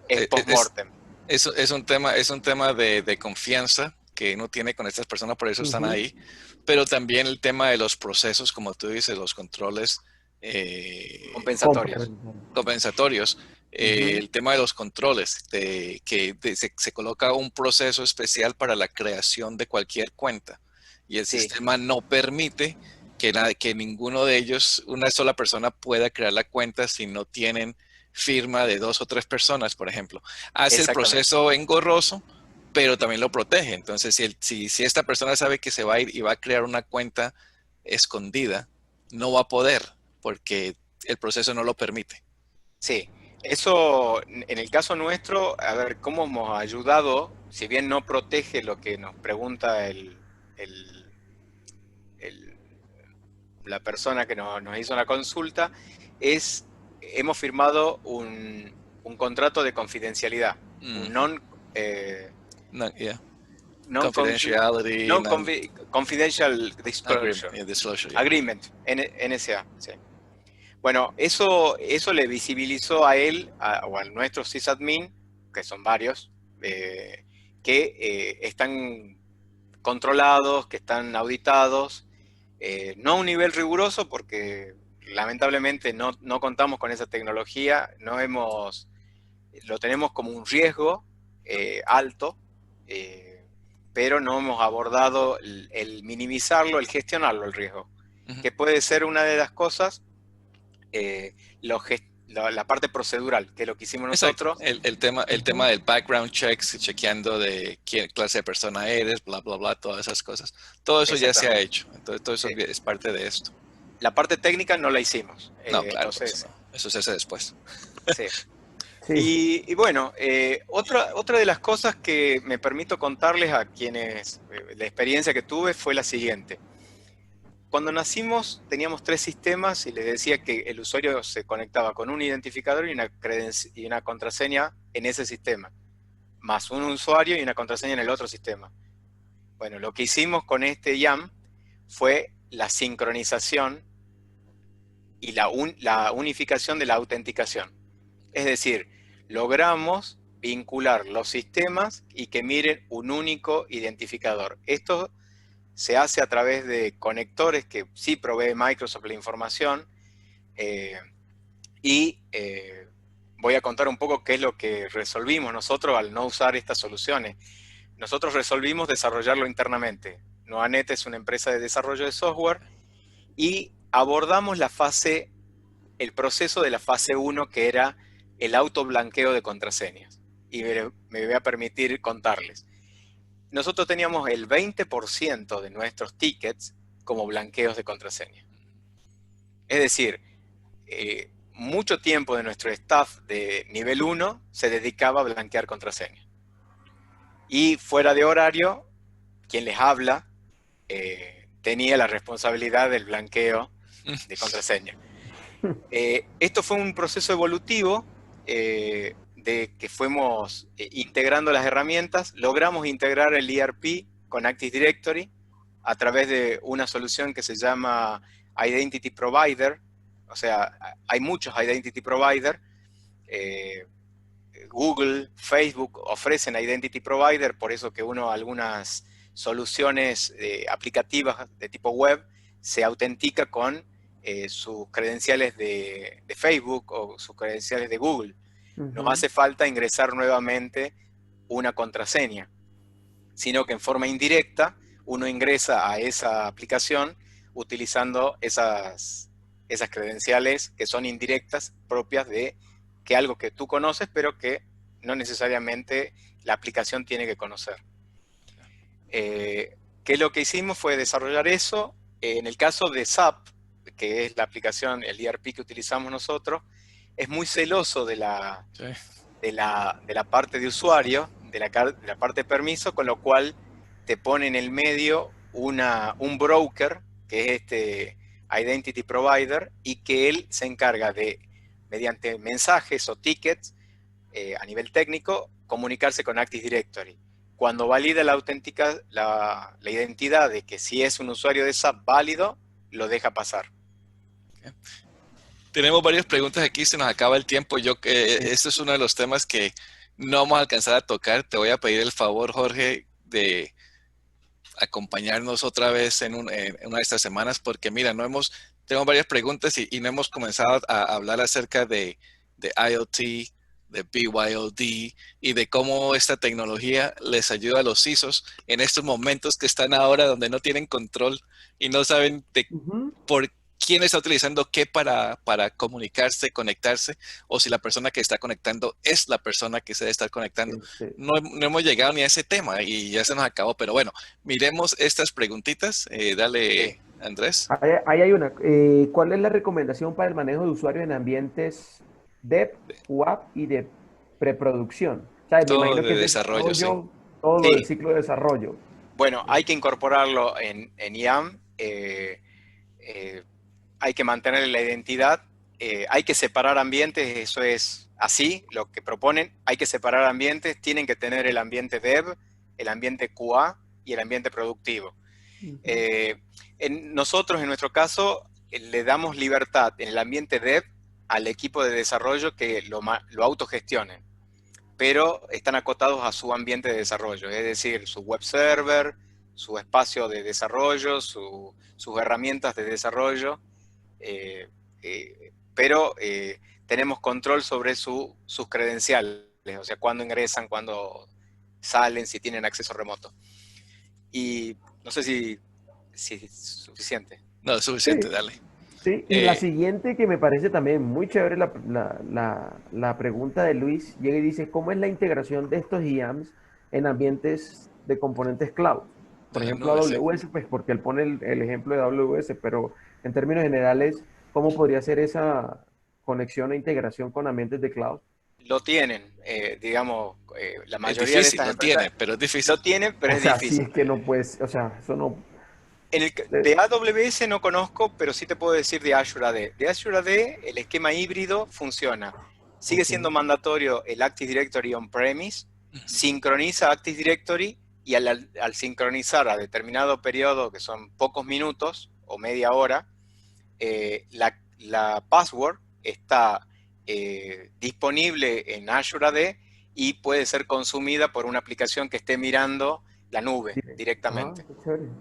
es post-mortem. Es un tema de confianza que uno tiene con estas personas, por eso están ahí, pero también el tema de los procesos, como tú dices, los controles compensatorios. El tema de los controles, que se coloca un proceso especial para la creación de cualquier cuenta y el sistema no permite que ninguno de ellos, una sola persona pueda crear la cuenta si no tienen firma de 2 o 3 personas, por ejemplo. Hace el proceso engorroso, pero también lo protege. Entonces, si esta persona sabe que se va a ir y va a crear una cuenta escondida, no va a poder porque el proceso no lo permite. Sí, eso en el caso nuestro, a ver, cómo hemos ayudado, si bien no protege lo que nos pregunta la persona que nos hizo la consulta, hemos firmado un contrato de confidencialidad, un confidential disclosure agreement, NSA. Sí. Bueno, eso le visibilizó a él o al nuestro sysadmin, que son varios, que están controlados, que están auditados, no a un nivel riguroso porque lamentablemente no contamos con esa tecnología, lo tenemos como un riesgo alto, pero no hemos abordado el minimizarlo, el gestionarlo, el riesgo, que puede ser una de las cosas, la parte procedural, que es lo que hicimos nosotros. El tema del background checks, chequeando de qué clase de persona eres, bla, bla, bla, todas esas cosas. Todo eso ya se ha hecho. Entonces, todo eso es parte de esto. La parte técnica no la hicimos. No, claro, entonces, eso se hace después. Sí. Sí. Y bueno, otra de las cosas que me permito contarles a quienes, la experiencia que tuve fue la siguiente. Cuando nacimos teníamos 3 sistemas y les decía que el usuario se conectaba con un identificador y una contraseña en ese sistema, más un usuario y una contraseña en el otro sistema. Bueno, lo que hicimos con este YAM fue la sincronización y la unificación de la autenticación. Es decir, logramos vincular los sistemas y que miren un único identificador. Esto se hace a través de conectores que sí provee Microsoft la información, voy a contar un poco qué es lo que resolvimos nosotros al no usar estas soluciones. Nosotros resolvimos desarrollarlo internamente. Noanet es una empresa de desarrollo de software y abordamos el proceso de la fase 1, que era el autoblanqueo de contraseñas. Y me voy a permitir contarles. Nosotros teníamos el 20% de nuestros tickets como blanqueos de contraseña. Es decir, mucho tiempo de nuestro staff de nivel 1 se dedicaba a blanquear contraseña. Y fuera de horario, quien les habla tenía la responsabilidad del blanqueo de contraseña. Esto fue un proceso evolutivo de que fuimos integrando las herramientas. Logramos integrar el ERP con Active Directory a través de una solución que se llama Identity Provider. O sea, hay muchos Identity Provider. Google, Facebook ofrecen Identity Provider, por eso que algunas soluciones aplicativas de tipo web se autentica con sus credenciales de Facebook o sus credenciales de Google. Nos hace falta ingresar nuevamente una contraseña, sino que en forma indirecta uno ingresa a esa aplicación utilizando esas credenciales que son indirectas, propias de que algo que tú conoces, pero que no necesariamente la aplicación tiene que conocer. ¿Qué es lo que hicimos? Fue desarrollar eso. En el caso de SAP, que es la aplicación, el ERP que utilizamos nosotros, es muy celoso de la parte de usuario, de la parte de permiso, con lo cual te pone en el medio un broker, que es este Identity Provider, y que él se encarga de, mediante mensajes o tickets, a nivel técnico, comunicarse con Active Directory. Cuando valida la identidad de que si es un usuario de SAP válido, lo deja pasar. Okay. Tenemos varias preguntas aquí, se nos acaba el tiempo. Este es uno de los temas que no vamos a alcanzar a tocar. Te voy a pedir el favor, Jorge, de acompañarnos otra vez en una de estas semanas, porque mira, tenemos varias preguntas y no hemos comenzado a hablar acerca de IoT, de BYOD y de cómo esta tecnología les ayuda a los CISOs en estos momentos que están ahora donde no tienen control y no saben de por quién está utilizando qué para comunicarse, conectarse, o si la persona que está conectando es la persona que se debe estar conectando. No hemos llegado ni a ese tema y ya se nos acabó, pero bueno, miremos estas preguntitas. Dale, Andrés. Ahí hay una. ¿Cuál es la recomendación para el manejo de usuarios en ambientes dev, QA y de preproducción? O sea, me imagino que es desarrollo, sí. Todo lo del ciclo de desarrollo. Bueno, hay que incorporarlo en IAM. Hay que mantener la identidad, hay que separar ambientes, eso es así, lo que proponen, hay que separar ambientes, tienen que tener el ambiente dev, el ambiente QA y el ambiente productivo. Nosotros, en nuestro caso, le damos libertad en el ambiente dev al equipo de desarrollo que lo autogestione, pero están acotados a su ambiente de desarrollo, es decir, su web server, su espacio de desarrollo, sus herramientas de desarrollo, pero tenemos control sobre sus credenciales, o sea, cuándo ingresan, cuándo salen, si tienen acceso remoto. Y no sé si es suficiente. No, es suficiente, sí. Dale. Sí, y la siguiente que me parece también muy chévere, la pregunta de Luis, llega y dice, ¿cómo es la integración de estos IAMs en ambientes de componentes cloud? Por ejemplo, AWS, pues porque él pone el ejemplo de AWS, pero en términos generales, ¿cómo podría ser esa conexión e integración con ambientes de cloud? Lo tienen, digamos, la mayoría de estas empresas... pero es difícil. Lo tienen, pero es difícil. Sí, es que no puedes, o sea, eso no... De AWS no conozco, pero sí te puedo decir de Azure AD. De Azure AD, el esquema híbrido funciona. Sigue siendo mandatorio el Active Directory on-premise, sincroniza Active Directory y al sincronizar a determinado periodo, que son pocos minutos o media hora, la password está disponible en Azure AD y puede ser consumida por una aplicación que esté mirando la nube directamente.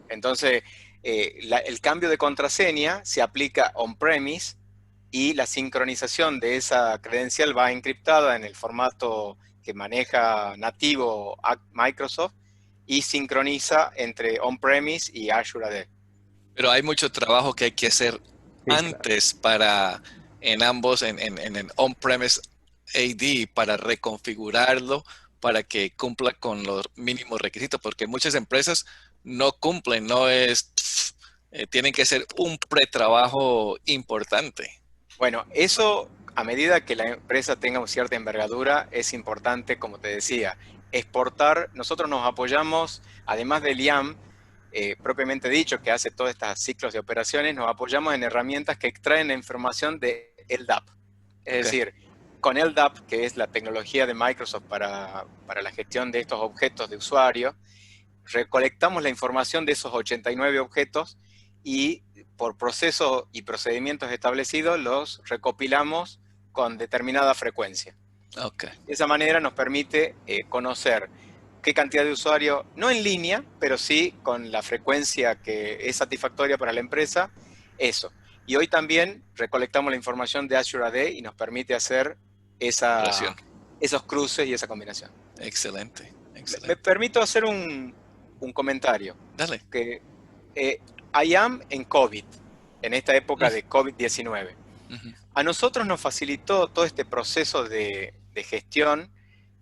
Entonces, el cambio de contraseña se aplica on-premise y la sincronización de esa credencial va encriptada en el formato que maneja nativo Microsoft y sincroniza entre on-premise y Azure AD. Pero hay mucho trabajo que hay que hacer antes para en ambos, en el on-premise AD, para reconfigurarlo, para que cumpla con los mínimos requisitos, porque muchas empresas no cumplen, tienen que hacer un pretrabajo importante. Bueno, eso a medida que la empresa tenga cierta envergadura es importante, como te decía, exportar. Nosotros nos apoyamos, además del IAM, propiamente dicho, que hace todos estos ciclos de operaciones, nos apoyamos en herramientas que extraen la información de LDAP. Es decir, con LDAP, que es la tecnología de Microsoft para la gestión de estos objetos de usuario, recolectamos la información de esos 89 objetos y por procesos y procedimientos establecidos los recopilamos con determinada frecuencia. De esa manera nos permite conocer qué cantidad de usuarios, no en línea, pero sí con la frecuencia que es satisfactoria para la empresa, eso. Y hoy también recolectamos la información de Azure AD y nos permite hacer esos cruces y esa combinación. Excelente. Me permito hacer un comentario. Dale. Que IAM en COVID, en esta época de COVID-19. A nosotros nos facilitó todo este proceso de gestión,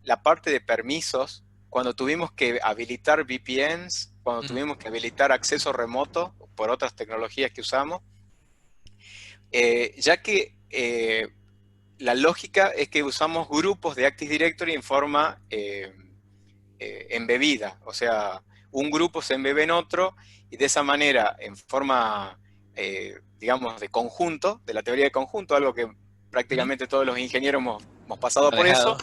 la parte de permisos, cuando tuvimos que habilitar VPNs, cuando tuvimos que habilitar acceso remoto por otras tecnologías que usamos, ya que la lógica es que usamos grupos de Active Directory en forma embebida, o sea, un grupo se embebe en otro y de esa manera, en forma, digamos, de conjunto, de la teoría de conjunto, algo que prácticamente todos los ingenieros hemos pasado por eso,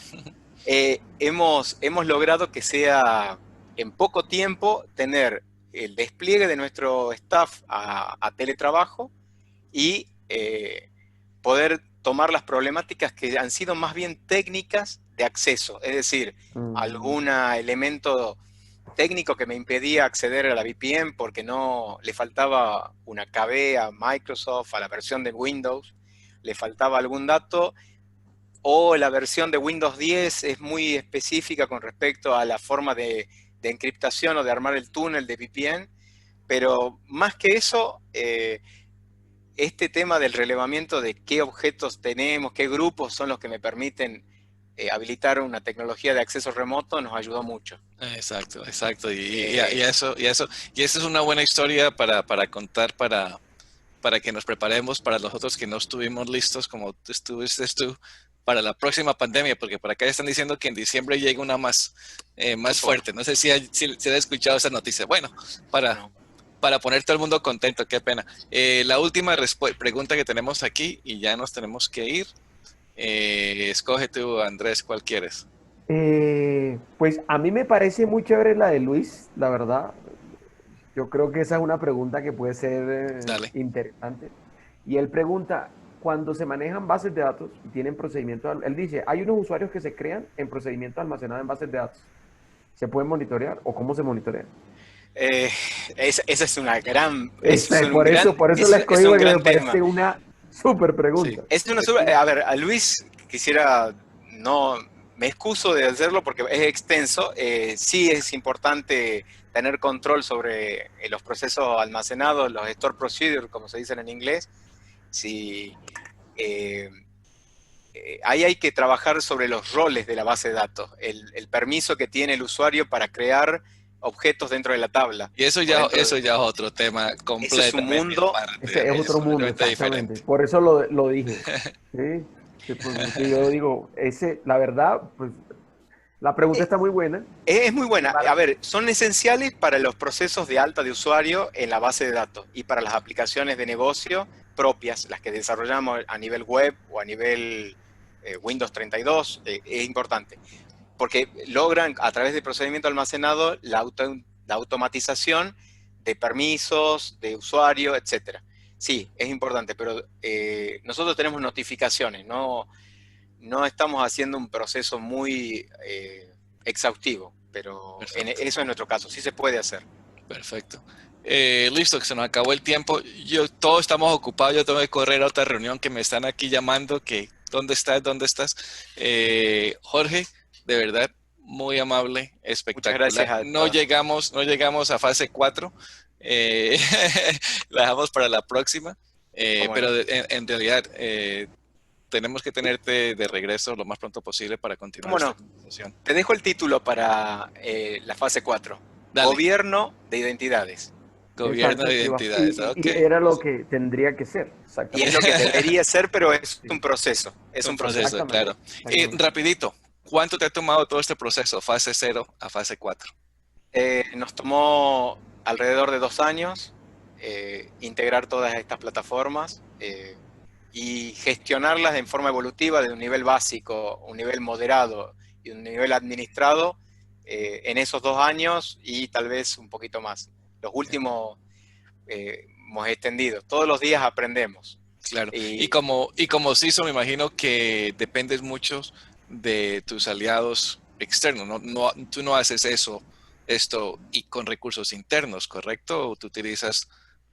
hemos logrado que sea en poco tiempo tener el despliegue de nuestro staff a teletrabajo y poder tomar las problemáticas que han sido más bien técnicas de acceso, es decir, algún elemento técnico que me impedía acceder a la VPN porque no le faltaba una KB a Microsoft, a la versión de Windows, le faltaba algún dato, o la versión de Windows 10 es muy específica con respecto a la forma de encriptación o de armar el túnel de VPN, pero más que eso, este tema del relevamiento de qué objetos tenemos, qué grupos son los que me permiten habilitar una tecnología de acceso remoto nos ayudó mucho. Exacto, exacto. Y esa es una buena historia para contar, para que nos preparemos para los otros que no estuvimos listos como estuviste tú para la próxima pandemia, porque por acá están diciendo que en diciembre llega una más fuerte. No sé si has escuchado esa noticia. Bueno, para poner todo el mundo contento, qué pena. La última pregunta que tenemos aquí, y ya nos tenemos que ir. Escoge tú, Andrés, ¿cuál quieres? Pues a mí me parece muy chévere la de Luis, la verdad. Yo creo que esa es una pregunta que puede ser interesante. Y él pregunta, cuando se manejan bases de datos y tienen procedimientos, él dice, hay unos usuarios que se crean en procedimientos almacenados en bases de datos. ¿Se pueden monitorear o cómo se monitorean? Esa es una gran... por eso la escogí, porque me parece una súper pregunta. Sí. A ver, a Luis quisiera, no me excuso de hacerlo porque es extenso. Sí es importante tener control sobre los procesos almacenados, los store procedures, como se dicen en inglés. Sí, ahí hay que trabajar sobre los roles de la base de datos, el permiso que tiene el usuario para crear objetos dentro de la tabla. Y eso ya es otro tema completamente. Ese es un mundo. Ese es otro mundo, exactamente. Por eso lo dije. ¿Sí? Pues, yo digo, la verdad, pues la pregunta está muy buena. Es muy buena. A ver, son esenciales para los procesos de alta de usuario en la base de datos y para las aplicaciones de negocio propias, las que desarrollamos a nivel web o a nivel Windows 32, es importante. Porque logran, a través del procedimiento almacenado, la automatización de permisos, de usuario, etc. Sí, es importante, pero nosotros tenemos notificaciones, no estamos haciendo un proceso muy exhaustivo, pero eso es nuestro caso, sí se puede hacer. Perfecto. Listo, que se nos acabó el tiempo. Todos estamos ocupados, yo tengo que correr a otra reunión que me están aquí llamando, que ¿dónde estás? Jorge, de verdad, muy amable, espectacular. Muchas gracias. No llegamos a fase 4, la dejamos para la próxima, pero en realidad tenemos que tenerte de regreso lo más pronto posible para continuar esta conversación. Te dejo el título para la fase 4. Dale. Gobierno de identidades. Gobierno de identidades. Y era lo que tendría que ser. Y es lo que debería ser, pero es un proceso. Es un proceso, claro. Y rapidito, ¿cuánto te ha tomado todo este proceso, fase 0 a fase 4? Nos tomó alrededor de 2 años integrar todas estas plataformas y gestionarlas en forma evolutiva de un nivel básico, un nivel moderado y un nivel administrado en esos 2 años y tal vez un poquito más. Los últimos hemos extendido. Todos los días aprendemos. Claro. Y como CISO me imagino que dependes mucho de tus aliados externos. Tú no haces esto y con recursos internos, ¿correcto? ¿O tú utilizas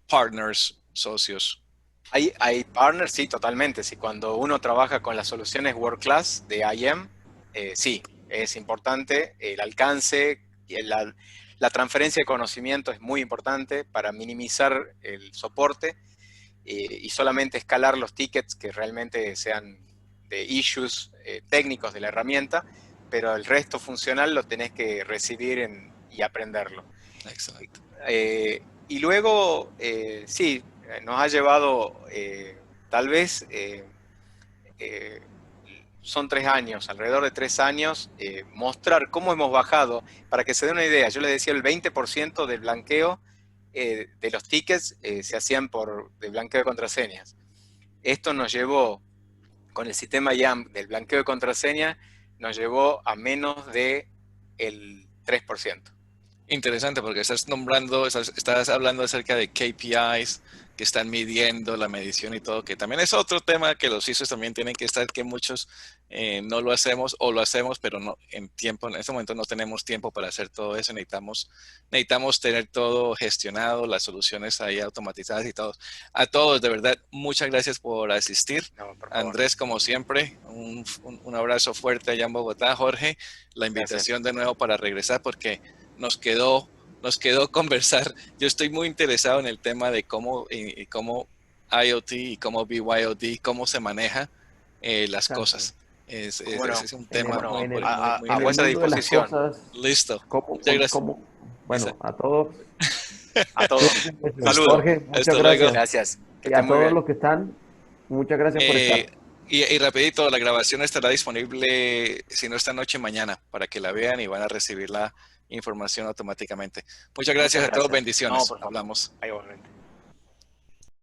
partners, socios? Hay partners, sí, totalmente. Sí, cuando uno trabaja con las soluciones World Class de IM, sí, es importante el alcance y la transferencia de conocimiento es muy importante para minimizar el soporte y solamente escalar los tickets que realmente sean de issues técnicos de la herramienta, pero el resto funcional lo tenés que recibir y aprenderlo. Exacto. Y luego, sí, nos ha llevado tal vez... son 3 años, alrededor de 3 años, mostrar cómo hemos bajado, para que se dé una idea. Yo les decía, el 20% del blanqueo de los tickets se hacían de blanqueo de contraseñas. Esto nos llevó, con el sistema YAML del blanqueo de contraseña, nos llevó a menos del 3%. Interesante, porque estás hablando acerca de KPIs, que están midiendo la medición y todo, que también es otro tema que los CISOs también tienen que estar, que muchos no lo hacemos o lo hacemos, pero no en tiempo, en este momento no tenemos tiempo para hacer todo eso, necesitamos tener todo gestionado, las soluciones ahí automatizadas y todo. A todos, de verdad, muchas gracias por asistir. No, por favor. Andrés, como siempre, un abrazo fuerte allá en Bogotá. Jorge, la invitación de nuevo para regresar porque nos quedó conversar. Yo estoy muy interesado en el tema de cómo IoT y cómo BYOD, cómo se maneja las cosas. Es un tema muy a vuestra disposición. Listo. Muchas gracias. Bueno, a todos. A todos. Saludos. Jorge, muchas gracias. Gracias. Y a todos los que están, muchas gracias por estar. Y rapidito, la grabación estará disponible, si no esta noche, mañana, para que la vean y van a recibir la información automáticamente. Muchas gracias a todos, bendiciones. Hablamos.